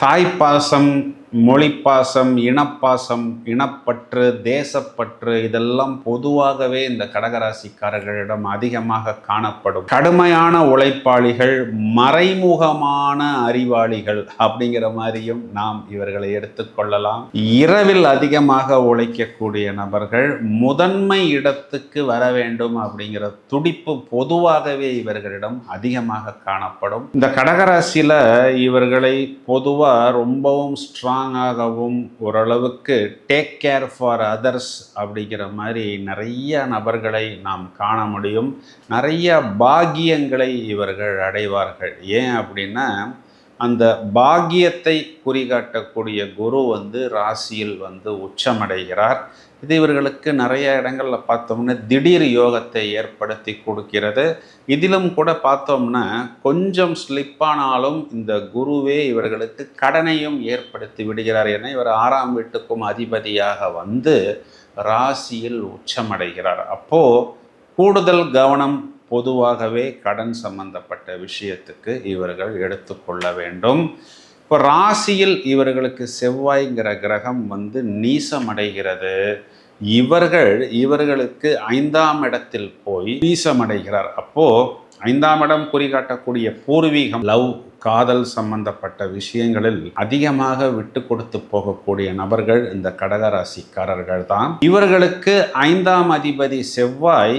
தாய்ப்பாசம், மொழிப்பாசம், இனப்பாசம், இனப்பற்று, தேசப்பற்று இதெல்லாம் பொதுவாகவே இந்த கடகராசிக்காரர்களிடம் அதிகமாக காணப்படும். கடுமையான உழைப்பாளிகள், மறைமுகமான அறிவாளிகள் அப்படிங்கிற மாதிரியும் நாம் இவர்களை எடுத்துக்கொள்ளலாம். இரவில் அதிகமாக உழைக்கக்கூடிய நபர்கள் முதன்மை இடத்துக்கு வர வேண்டும் அப்படிங்கிற துடிப்பு பொதுவாகவே இவர்களிடம் அதிகமாக காணப்படும். இந்த கடகராசியில இவர்களை பொதுவாக ரொம்பவும் ஸ்ட்ராங்காகவும் ஓரளவுக்கு டேக் கேர் ஃபார் அதர்ஸ் அப்படிங்கிற மாதிரி நிறைய நபர்களை நாம் காண முடியும். நிறைய பாக்கியங்களை இவர்கள் அடைவார்கள். ஏன் அப்படின்னா அந்த பாக்கியத்தை குறிகாட்டக்கூடிய குரு ராசியில் உச்சமடைகிறார். இது இவர்களுக்கு நிறைய இடங்களில் பார்த்தோம்னா திடீர் யோகத்தை ஏற்படுத்தி கொடுக்கிறது. இதிலும் கூட பார்த்தோம்னா கொஞ்சம் ஸ்லிப்பானாலும் இந்த குருவே இவர்களுக்கு கடனையும் ஏற்படுத்தி விடுகிறார். என இவர் 6ஆம் வீட்டுக்கும் அதிபதியாக ராசியில் உச்சமடைகிறார். அப்போது கூடுதல் கவனம் பொதுவாகவே கடன் சம்பந்தப்பட்ட விஷயத்துக்கு இவர்கள் எடுத்துக்கொள்ள வேண்டும். இப்போ ராசியில் இவர்களுக்கு செவ்வாய்ங்கிற கிரகம் நீசமடைகிறது. இவர்களுக்கு 5ஆம் இடத்தில் போய் நீசமடைகிறார். அப்போது 5ஆம் இடம் குறிகாட்டக்கூடிய பூர்வீகம், லவ், காதல் சம்பந்தப்பட்ட விஷயங்களில் அதிகமாக விட்டு கொடுத்து போகக்கூடிய நபர்கள் இந்த கடகராசிக்காரர்கள் தான். இவர்களுக்கு 5ஆம் அதிபதி செவ்வாய்